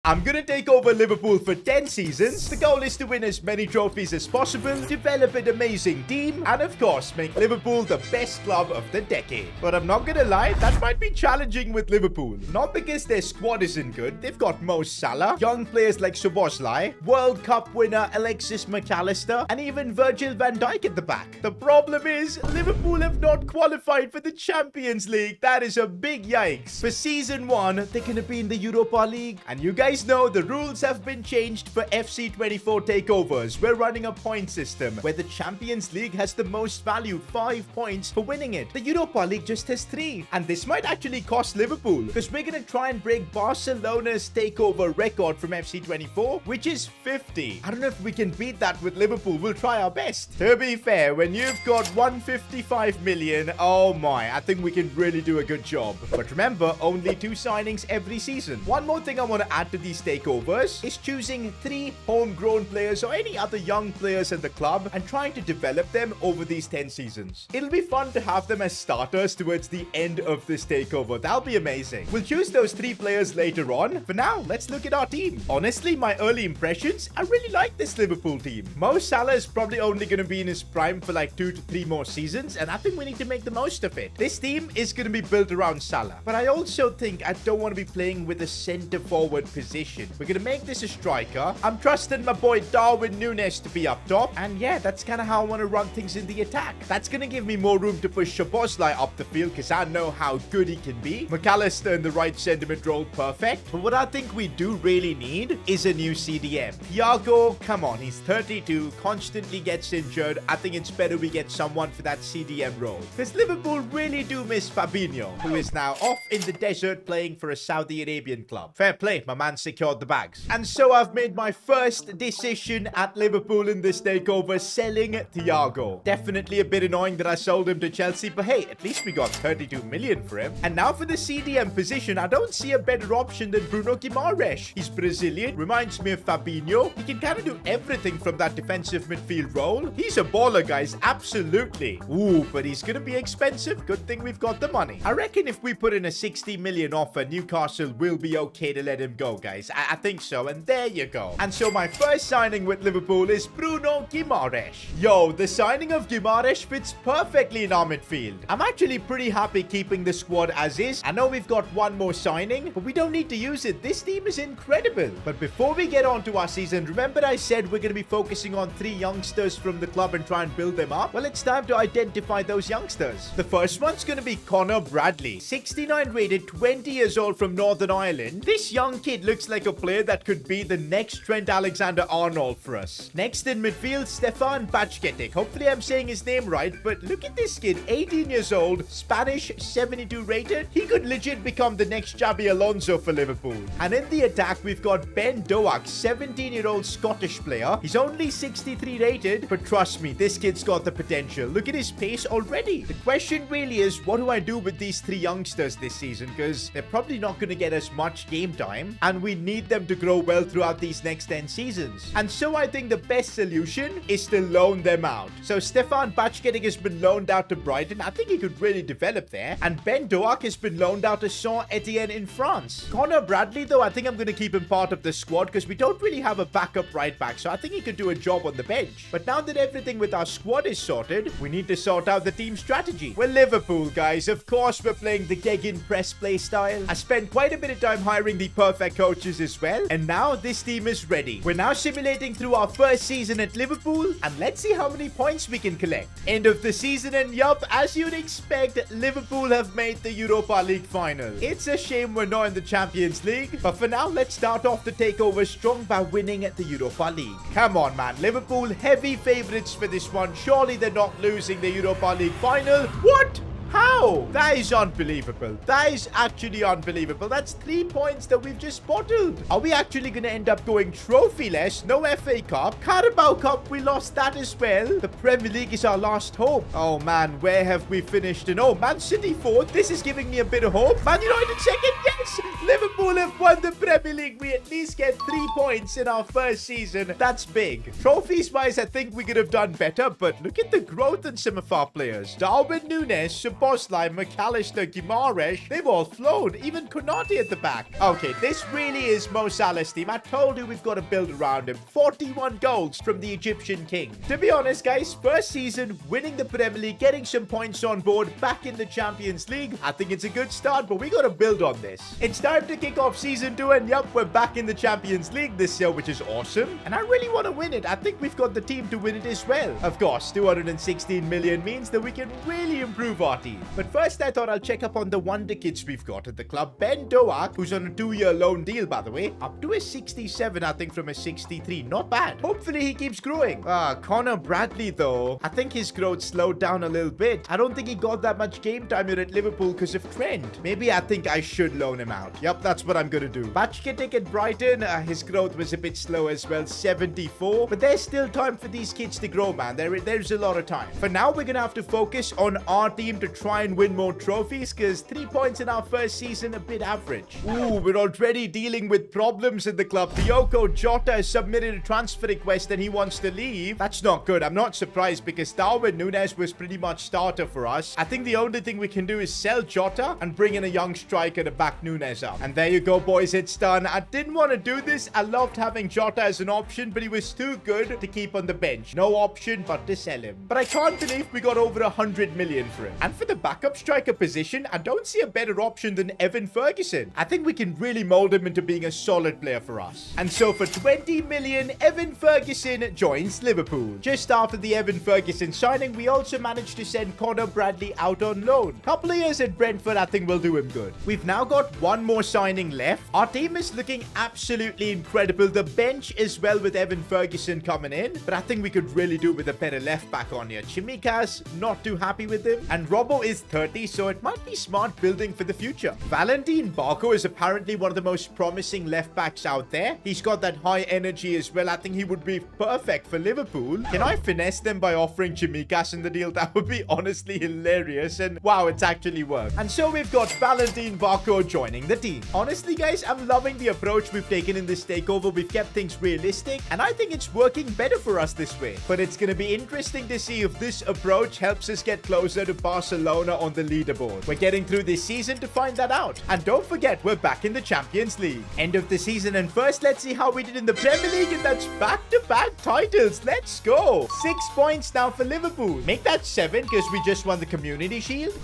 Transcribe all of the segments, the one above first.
I'm gonna take over Liverpool for 10 seasons. The goal is to win as many trophies as possible, develop an amazing team, and of course, make Liverpool the best club of the decade. But I'm not gonna lie, that might be challenging with Liverpool. Not because their squad isn't good. They've got Mo Salah, young players like Szoboszlai, World Cup winner Alexis McAllister, and even Virgil van Dijk at the back. The problem is, Liverpool have not qualified for the Champions League. That is a big yikes. For season 1, they're gonna be in the Europa League, and you guys know the rules have been changed for FC24 takeovers. We're running a point system where the Champions League has the most value, 5 points for winning it. The Europa League just has 3, and this might actually cost Liverpool because we're gonna try and break Barcelona's takeover record from FC24, which is 50. I don't know if we can beat that with Liverpool. We'll try our best. To be fair, when you've got 155 million, oh my, I think we can really do a good job. But remember, only 2 signings every season. One more thing I want to add to these takeovers is choosing 3 homegrown players or any other young players in the club and trying to develop them over these 10 seasons. It'll be fun to have them as starters towards the end of this takeover. That'll be amazing. We'll choose those 3 players later on. For now, let's look at our team. Honestly, my early impressions, I really like this Liverpool team. Mo Salah is probably only going to be in his prime for like 2 to 3 more seasons, and I think we need to make the most of it. This team is going to be built around Salah, but I also think I don't want to be playing with a center forward position. We're going to make this a striker. I'm trusting my boy Darwin Núñez to be up top. And yeah, that's kind of how I want to run things in the attack. That's going to give me more room to push Szoboszlai up the field because I know how good he can be. McAllister in the right centre mid role, perfect. But what I think we do really need is a new CDM. Thiago, come on, he's 32, constantly gets injured. I think it's better we get someone for that CDM role. Because Liverpool really do miss Fabinho, who is now off in the desert playing for a Saudi Arabian club. Fair play, my man secured the bags. And so I've made my first decision at Liverpool in this takeover, selling Thiago. Definitely a bit annoying that I sold him to Chelsea, but hey, at least we got 32 million for him. And now for the CDM position, I don't see a better option than Bruno Guimaraes. He's Brazilian, reminds me of Fabinho. He can kind of do everything from that defensive midfield role. He's a baller, guys, absolutely. Ooh, but he's gonna be expensive. Good thing we've got the money. I reckon if we put in a 60 million offer, Newcastle will be okay to let him go, guys. I think so, and there you go. And so my first signing with Liverpool is Bruno Guimaraes. Yo, the signing of Guimaraes fits perfectly in our midfield. I'm actually pretty happy keeping the squad as is. I know we've got one more signing, but we don't need to use it. This team is incredible. But before we get on to our season, remember I said we're going to be focusing on 3 youngsters from the club and try and build them up? Well, it's time to identify those youngsters. The first one's going to be Connor Bradley, 69 rated, 20 years old from Northern Ireland. This young kid looks like a player that could be the next Trent Alexander-Arnold for us. Next in midfield, Stefan Bajcetic. Hopefully I'm saying his name right, but look at this kid, 18 years old, Spanish, 72 rated. He could legit become the next Xabi Alonso for Liverpool. And in the attack, we've got Ben Doak, 17-year-old Scottish player. He's only 63 rated, but trust me, this kid's got the potential. Look at his pace already. The question really is, what do I do with these 3 youngsters this season? Because they're probably not going to get as much game time, and we need them to grow well throughout these next 10 seasons. And so I think the best solution is to loan them out. So Stefan Bajcetic has been loaned out to Brighton. I think he could really develop there. And Ben Doak has been loaned out to Saint-Etienne in France. Connor Bradley, though, I think I'm going to keep him part of the squad because we don't really have a backup right back. So I think he could do a job on the bench. But now that everything with our squad is sorted, we need to sort out the team strategy. We're Liverpool, guys. Of course, we're playing the Gegenpress play style. I spent quite a bit of time hiring the perfect coaches as well. And now this team is ready. We're now simulating through our first season at Liverpool, and let's see how many points we can collect. End of the season, and yup, as you'd expect, Liverpool have made the Europa League final. It's a shame we're not in the Champions League, but for now, let's start off the takeover strong by winning at the Europa League. Come on, man. Liverpool, heavy favorites for this one. Surely they're not losing the Europa League final. What? How? That is unbelievable. That is actually unbelievable. That's 3 points that we've just bottled. Are we actually going to end up going trophyless? No FA Cup. Carabao Cup, we lost that as well. The Premier League is our last hope. Oh, man, where have we finished? And oh, Man City 4th. This is giving me a bit of hope. Man United 2nd. Yes! Liverpool have won the Premier League. We at least get 3 points in our first season. That's big. Trophies-wise, I think we could have done better, but look at the growth in some of our players. Darwin Núñez, Szoboszlai, McAllister, Guimaraes, they've all flown. Even Konate at the back. Okay, this really is Mo Salah's team. I told you we've got to build around him. 41 goals from the Egyptian king. To be honest, guys, first season, winning the Premier League, getting some points on board, back in the Champions League. I think it's a good start, but we got to build on this. It's time to kick off season 2, and yup, we're back in the Champions League this year, which is awesome. And I really want to win it. I think we've got the team to win it as well. Of course, 216 million means that we can really improve our team. But first, I thought I'll check up on the wonder kids we've got at the club. Ben Doak, who's on a 2-year loan deal, by the way, up to a 67, I think, from a 63. Not bad. Hopefully, he keeps growing. Connor Bradley, though, I think his growth slowed down a little bit. I don't think he got that much game time here at Liverpool because of Trent. Maybe I think I should loan him out. Yep, that's what I'm going to do. Bachkitic at Brighton, his growth was a bit slow as well, 74. But there's still time for these kids to grow, man. There's a lot of time. For now, we're going to have to focus on our team to try and win more trophies because 3 points in our first season, a bit average. Ooh, we're already dealing with problems in the club. Diogo Jota has submitted a transfer request and he wants to leave. That's not good. I'm not surprised because Darwin Núñez was pretty much starter for us. I think the only thing we can do is sell Jota and bring in a young striker to back Núñez up. And there you go, boys. It's done. I didn't want to do this. I loved having Jota as an option, but he was too good to keep on the bench. No option but to sell him. But I can't believe we got over 100 million for him. And for the backup striker position, I don't see a better option than Evan Ferguson. I think we can really mold him into being a solid player for us. And so for 20 million, Evan Ferguson joins Liverpool. Just after the Evan Ferguson signing, we also managed to send Connor Bradley out on loan. Couple of years at Brentford, I think will do him good. We've now got one more signing left. Our team is looking absolutely incredible. The bench as well with Evan Ferguson coming in, but I think we could really do with a better left back on here. Chimikas, not too happy with him. And Robbo is 30, so it might be smart building for the future. Valentin Barco is apparently one of the most promising left backs out there. He's got that high energy as well. I think he would be perfect for Liverpool. Can I finesse them by offering Chimikas in the deal? That would be honestly hilarious. And wow, it's actually worked. And so we've got Valentin Barco joining the team. Honestly, guys, I'm loving the approach we've taken in this takeover. We've kept things realistic, and I think it's working better for us this way. But it's going to be interesting to see if this approach helps us get closer to Barcelona on the leaderboard. We're getting through this season to find that out. And don't forget, we're back in the Champions League. End of the season, and first, let's see how we did in the Premier League, and that's back-to-back titles. Let's go. 6 points now for Liverpool. Make that 7 because we just won the Community Shield.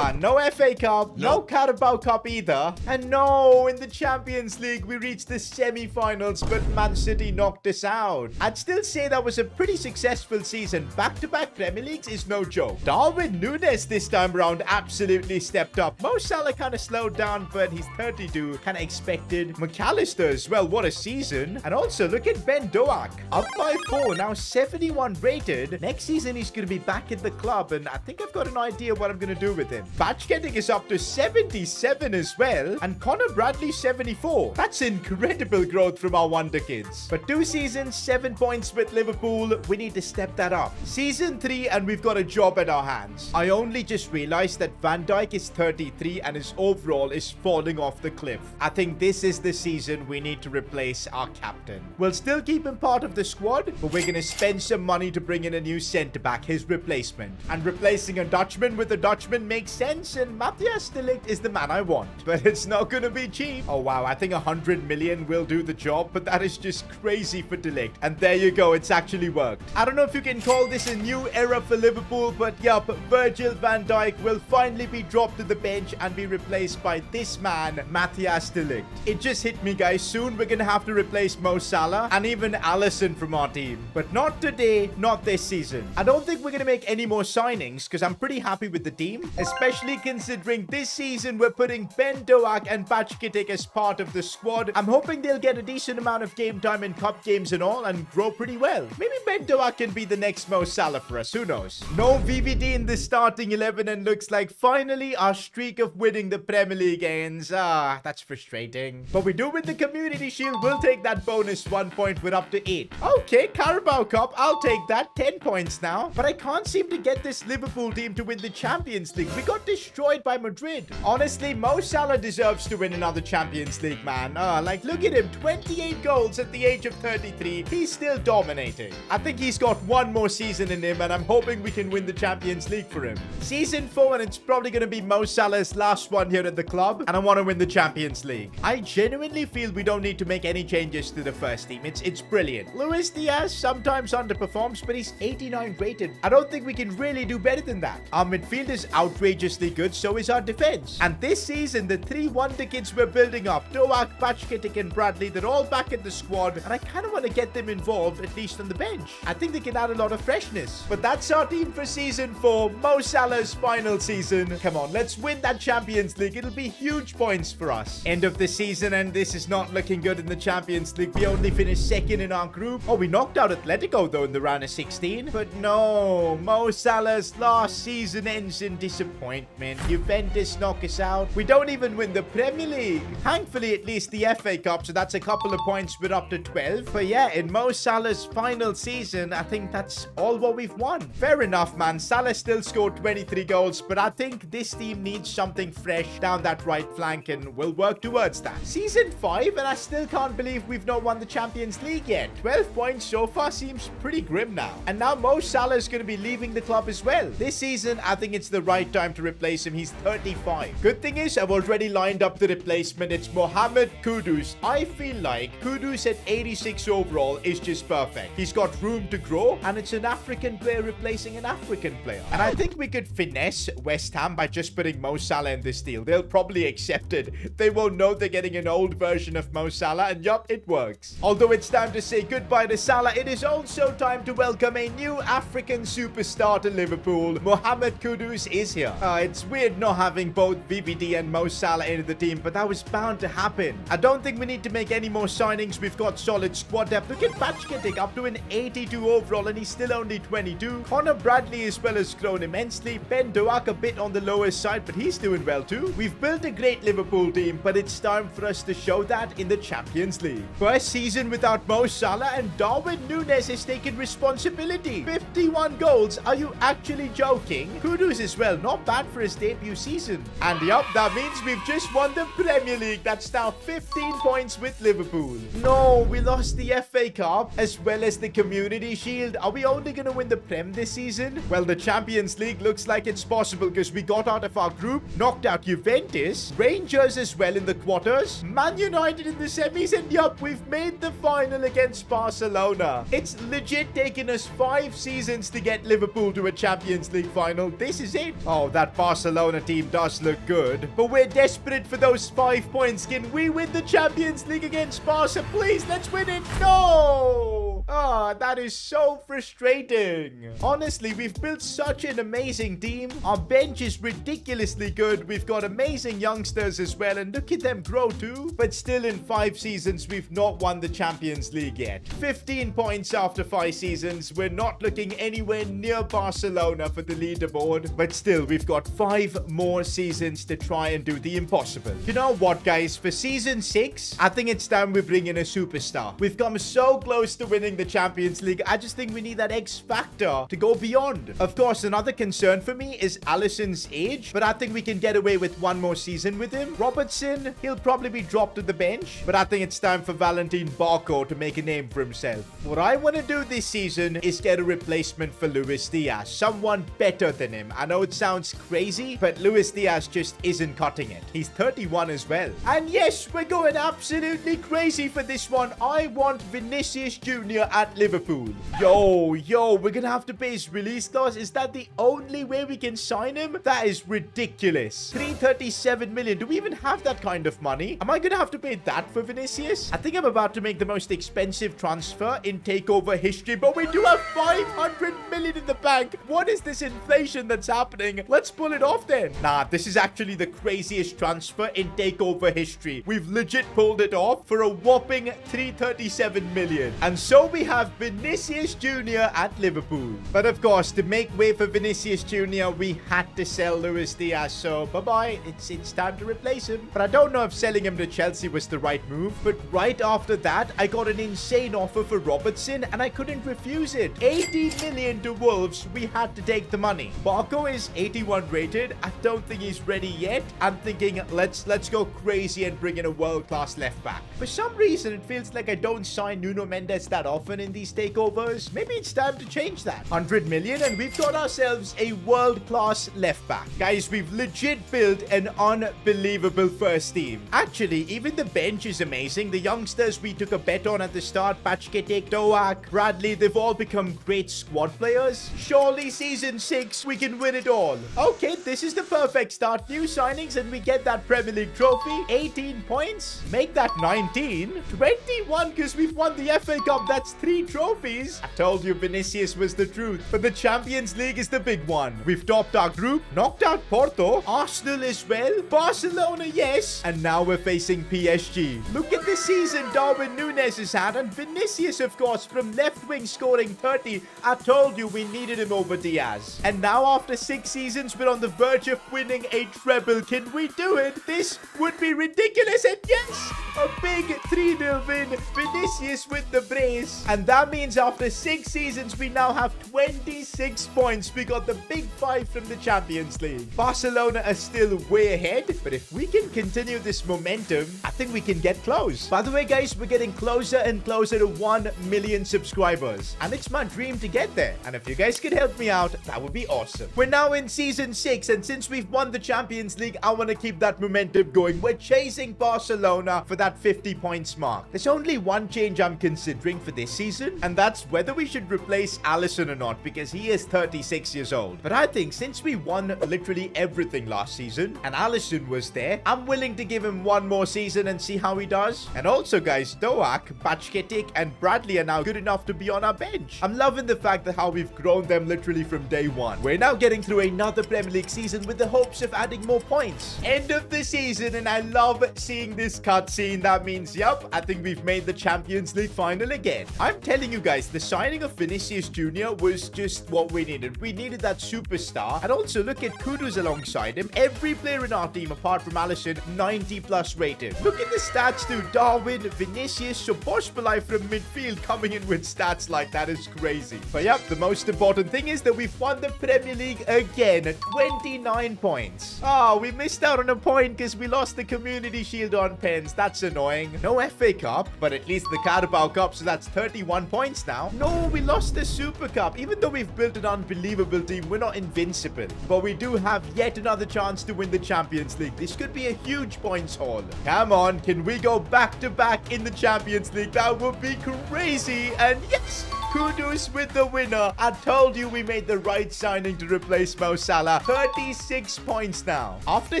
No FA Cup, no Carabao Cup either. And no, in the Champions League, we reached the semi-finals, but Man City knocked us out. I'd still say that was a pretty successful season. Back-to-back Premier Leagues is no joke. Darwin Núñez this time around absolutely stepped up. Mo Salah kind of slowed down, but he's 32. Kind of expected. McAllister as well. What a season. And also, look at Ben Doak. Up by 4. Now 71 rated. Next season, he's going to be back at the club, and I think I've got an idea what I'm going to do with him. Bachkitic is up to 77 as well, and Connor Bradley 74. That's incredible growth from our wonder kids. But 2 seasons, 7 points with Liverpool. We need to step that up. Season 3, and we've got a job at our hands. I only just realized that Van Dijk is 33 and his overall is falling off the cliff. I think this is the season we need to replace our captain. We'll still keep him part of the squad, but we're going to spend some money to bring in a new centre-back, his replacement. And replacing a Dutchman with a Dutchman makes sense, and Matthias de Ligt is the man I want. But it's not going to be cheap. Oh, wow. I think 100 million will do the job, but that is just crazy for de Ligt. And there you go. It's actually worked. I don't know if you can call this a new era for Liverpool, but yup, Virgil van Dijk will finally be dropped to the bench and be replaced by this man, Matthias de Ligt. It just hit me, guys. Soon we're going to have to replace Mo Salah and even Alisson from our team. But not today, not this season. I don't think we're going to make any more signings because I'm pretty happy with the team, especially considering this season we're putting Ben Doak and Bachkitic as part of the squad. I'm hoping they'll get a decent amount of game time in cup games and all and grow pretty well. Maybe Ben Doak can be the next Mo Salah for us. Who knows? No VVD in the starting 11, and looks like finally our streak of winning the Premier League ends. That's frustrating. But we do win the Community Shield. We'll take that bonus 1 point. We're up to 8. Okay, Carabao Cup. I'll take that. 10 points now. But I can't seem to get this Liverpool team to win the Champions League. We got destroyed by Madrid. Honestly, Mo Salah deserves to win another Champions League, man. Like, look at him. 28 goals at the age of 33. He's still dominating. I think he's got one more season in him, and I'm hoping we can win the Champions League for him. Season 4, and it's probably going to be Mo Salah's last one here at the club, and I want to win the Champions League. I genuinely feel we don't need to make any changes to the first team. It's brilliant. Luis Diaz sometimes underperforms, but he's 89 rated. I don't think we can really do better than that. Our midfield is outrageously good, so is our defense. And this season, the 3 wonder kids we're building up, Doak, Pachketik, and Bradley, they're all back in the squad, and I kind of want to get them involved, at least on the bench. I think they can add a lot of freshness. But that's our team for season 4, Mo Salah's final season. Come on, let's win that Champions League. It'll be huge points for us. End of the season, and this is not looking good in the Champions League. We only finished second in our group. Oh, we knocked out Atletico, though, in the round of 16. But no, Mo Salah's last season ends in disappointment. Juventus knock us out. We don't even win the Premier League. Thankfully, at least the FA Cup, so that's a couple of points. We're up to 12. But yeah, in Mo Salah's final season, I think that's all what we've won. Fair enough, man. Salah still scored 23 goals, but I think this team needs something fresh down that right flank, and we'll work towards that. Season 5, and I still can't believe we've not won the Champions League yet. 12 points so far seems pretty grim now. And now Mo Salah is going to be leaving the club as well. This season, I think it's the right time to replace him. He's 35. Good thing is, I've already lined up the replacement. It's Mohamed Kudus. I feel like Kudus at 86 overall is just perfect. He's got room to grow, and it's an African player replacing an African player. And I think we could finesse West Ham by just putting Mo Salah in this deal. They'll probably accept it. They won't know they're getting an old version of Mo Salah, and yup, it works. Although it's time to say goodbye to Salah, it is also time to welcome a new African superstar to Liverpool. Mohamed Kudus is here. It's weird not having both VVD and Mo Salah into the team, but that was bound to happen. I don't think we need to make any more signings. We've got solid squad depth. Look at Pachketik up to an 82 overall, and he's still only 22. Connor Bradley as well has grown immensely. Ben Doak a bit on the lower side, but he's doing well too. We've built a great Liverpool team, but it's time for us to show that in the Champions League. First season without Mo Salah, and Darwin Núñez has taken responsibility. 51 goals. Are you actually joking? Kudus as well. Not bad for his debut season. And yup, that means we've just won the Premier League. That's now 15 points with Liverpool. No, we lost the FA Cup as well as the Community Shield. Are we only going to win the Prem this season? Well, the Champions League looks like it's possible because we got out of our group, knocked out Juventus, Rangers as well in the quarters, Man United in the semis, and yup, we've made the final against Barcelona. It's legit taken us 5 seasons to get Liverpool to a Champions League final. This is it. Oh, that Barcelona team does look good, but we're desperate for those 5 points. Can we win the Champions League against Barca? Please, let's win it. No! Oh, that is so frustrating. Honestly, we've built such an amazing team. Our bench is ridiculously good. We've got amazing youngsters as well, and look at them grow too. But still, in 5 seasons, we've not won the Champions League yet. 15 points after 5 seasons. We're not looking anywhere near Barcelona for the leaderboard, but still, we've got 5 more seasons to try and do the impossible. You know what, guys? For season 6, I think it's time we bring in a superstar. We've come so close to winning the Champions League. I just think we need that X factor to go beyond. Of course, another concern for me is Alisson's age, but I think we can get away with 1 more season with him. Robertson, he'll probably be dropped to the bench, but I think it's time for Valentin Barco to make a name for himself. What I want to do this season is get a replacement for Luis Diaz, someone better than him. I know it sounds crazy, but Luis Diaz just isn't cutting it. He's 31 as well. And yes, we're going absolutely crazy for this one. I want Vinicius Jr. at Liverpool. Yo, we're gonna have to pay his release clause. Is that the only way we can sign him? That is ridiculous. 337 million. Do we even have that kind of money? Am I gonna have to pay that for Vinicius? I think I'm about to make the most expensive transfer in Takeover history, but we do have 500 million in the bank. What is this inflation that's happening? Let's pull it off then. Nah, this is actually the craziest transfer in Takeover history. We've legit pulled it off for a whopping 337 million. And so we have Vinicius Jr. at Liverpool. But of course, to make way for Vinicius Jr., we had to sell Luis Diaz. So bye-bye. It's time to replace him. But I don't know if selling him to Chelsea was the right move. But right after that, I got an insane offer for Robertson, and I couldn't refuse it. 80 million to Wolves. We had to take the money. Barco is 81 rated. I don't think he's ready yet. I'm thinking let's let's go crazy and bring in a world-class left back. For some reason, it feels like I don't sign Nuno Mendes that often in these takeovers. Maybe it's time to change that. 100 million and we've got ourselves a world-class left back. Guys, we've legit built an unbelievable first team. Actually, even the bench is amazing. The youngsters we took a bet on at the start, Pachketik, Doak, Bradley, they've all become great squad players. Surely season 6, we can win it all. Okay, this is the perfect start. New signings and we get that Premier League trophy. 18 points. Make that 19. 21 because we've won the FA Cup. That's 3 trophies. I told you Vinicius was the truth. But the Champions League is the big one. We've topped our group, knocked out Porto, Arsenal as well, Barcelona, yes. And now we're facing PSG. Look at the season Darwin Núñez has had. And Vinicius, of course, from left wing scoring 30. I told you we needed him over Diaz. And now after 6 seasons, we're on the verge of winning a treble. Can we do it? This would be ridiculous. And yes, a big 3-0 win. Vinicius with the brace. And that means after 6 seasons, we now have 26 points. We got the big 5 from the Champions League. Barcelona are still way ahead. But if we can continue this momentum, I think we can get close. By the way, guys, we're getting closer and closer to 1 million subscribers. And it's my dream to get there. And if you guys could help me out, that would be awesome. We're now in season 6. And since we've won the Champions League, I want to keep that momentum going. We're chasing Barcelona for that 50 points mark. There's only one change I'm considering for this season, and that's whether we should replace Alisson or not, because he is 36 years old. But I think since we won literally everything last season and Alisson was there, I'm willing to give him one more season and see how he does. And also, guys, Doak, Pachketik, and Bradley are now good enough to be on our bench. I'm loving the fact that how we've grown them literally from day one. We're now getting through another Premier League season with the hopes of adding more points. End of the season, and I love seeing this cutscene. That means, yep, I think we've made the Champions League final again. I'm telling you guys, the signing of Vinicius Jr. was just what we needed. We needed that superstar. And also, look at Kudus alongside him. Every player in our team, apart from Alisson, 90+ rated. Look at the stats too. Darwin, Vinicius, Soboslai from midfield coming in with stats like that is crazy. But yep, the most important thing is that we've won the Premier League again at 29 points. Oh, we missed out on a point because we lost the Community Shield on pens. That's annoying. No FA Cup, but at least the Carabao Cup, so that's 31 points now. No, we lost the Super Cup. Even though we've built an unbelievable team, we're not invincible. But we do have yet another chance to win the Champions League. This could be a huge points haul. Come on, can we go back-to-back in the Champions League? That would be crazy. And yes, Kudus with the winner. I told you we made the right signing to replace Mo Salah. 36 points now. After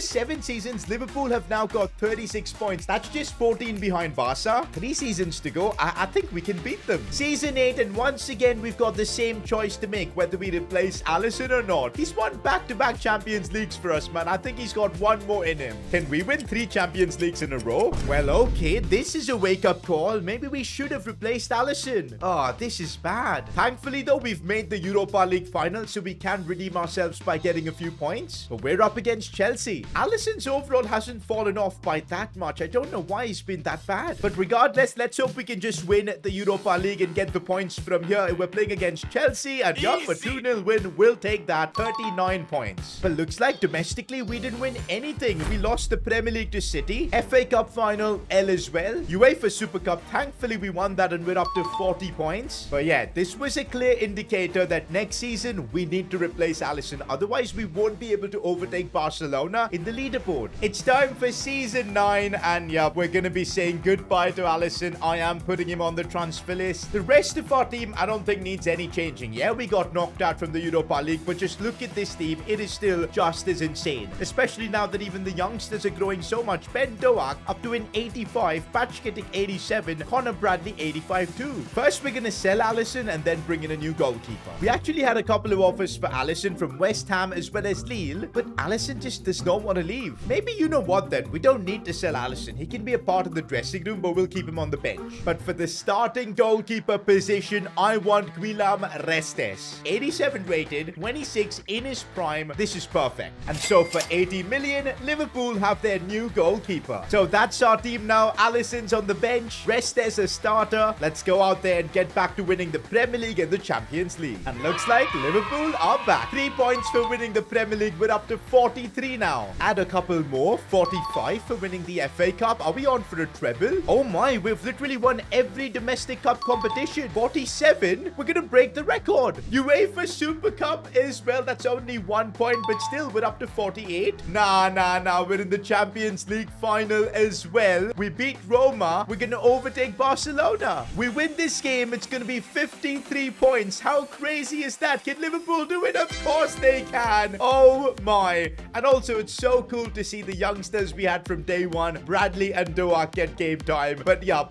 7 seasons, Liverpool have now got 36 points. That's just 14 behind Barca. 3 seasons to go. I think we can beat them. Season 8, and once again, we've got the same choice to make, whether we replace Alisson or not. He's won back-to-back Champions Leagues for us, man. I think he's got one more in him. Can we win 3 Champions Leagues in a row? Well, okay, this is a wake-up call. Maybe we should have replaced Alisson. Oh, this is bad. Thankfully, though, we've made the Europa League final, so we can redeem ourselves by getting a few points. But we're up against Chelsea. Alisson's overall hasn't fallen off by that much. I don't know why he's been that bad. But regardless, let's hope we can just win the Europa League and get the points from here. We're playing against Chelsea, and yup, a 2-0 win. We'll take that. 39 points. But looks like domestically, we didn't win anything. We lost the Premier League to City. FA Cup final, L as well. UEFA Super Cup, thankfully we won that and we're up to 40 points. But yeah, this was a clear indicator that next season we need to replace Alisson. Otherwise, we won't be able to overtake Barcelona in the leaderboard. It's time for season 9, and yeah, we're going to be saying goodbye to Alisson. I am putting him on the transfer list. The rest of our team, I don't think needs any changing. Yeah, we got knocked out from the Europa League, but just look at this team. It is still just as insane, especially now that even the youngsters are growing so much. Ben Doak up to an 85, Pachketik 87, Connor Bradley 85 too. First, we're going to sell Alisson and then bring in a new goalkeeper. We actually had a couple of offers for Alisson from West Ham as well as Lille, but Alisson just does not want to leave. Maybe you know what then, we don't need to sell Alisson. He can be a part of the dressing room, but we'll keep him on the bench. But for the starting goalkeeper position, I want Guillaume Restes. 87 rated, 26 in his prime. This is perfect. And so for 80 million, Liverpool have their new goalkeeper. So that's our team now. Alisson's on the bench, Restes a starter. Let's go out there and get back to winning the Premier League and the Champions League. And looks like Liverpool are back. 3 points for winning the Premier League. We're up to 43 now. Add a couple more. 45 for winning the FA Cup. Are we on for a treble? Oh my, we've literally won every domestic cup competition. 47? We're gonna break the record. UEFA Super Cup as well. That's only 1 point, but still we're up to 48. Nah. We're in the Champions League final as well. We beat Roma. We're gonna overtake Barcelona. We win this game. It's gonna be 53 points. How crazy is that? Can Liverpool do it? Of course they can. Oh my. And also, it's so cool to see the youngsters we had from day one, Bradley and Doak, get game time. But yeah,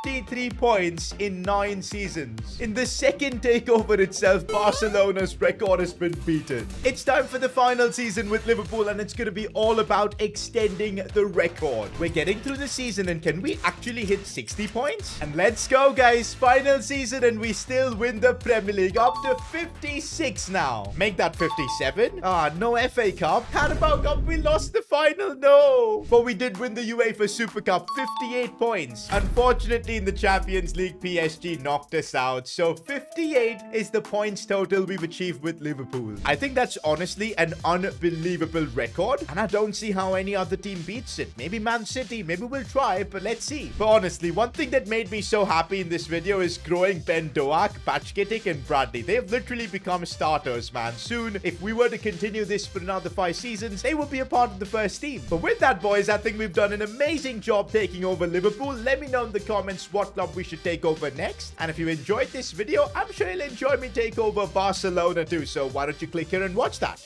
53 points in 9 seasons. In the second takeover itself, Barcelona's record has been beaten. It's time for the final season with Liverpool, and it's going to be all about extending the record. We're getting through the season, and can we actually hit 60 points? And let's go, guys. Final season, and we still win the Premier League. Up to 56 now. Make that 57. No FA Cup. Carabao Cup, we lost the final. No. But we did win the UEFA Super Cup. 58 points. Unfortunately, in the Champions League, PSG knocked us out. So 58 is the points total we've achieved with Liverpool. I think that's honestly an unbelievable record, and I don't see how any other team beats it. Maybe Man City, maybe we'll try, but let's see. But honestly, one thing that made me so happy in this video is growing Ben Doak, Patchkitic, and Bradley. They've literally become starters, man. Soon, if we were to continue this for another 5 seasons, they will be a part of the first team. But with that, boys, I think we've done an amazing job taking over Liverpool. Let me know in the comments what club we should take over next. And if you enjoyed this video, I'm sure you'll enjoy me take over Barcelona too. So why don't you click here and watch that?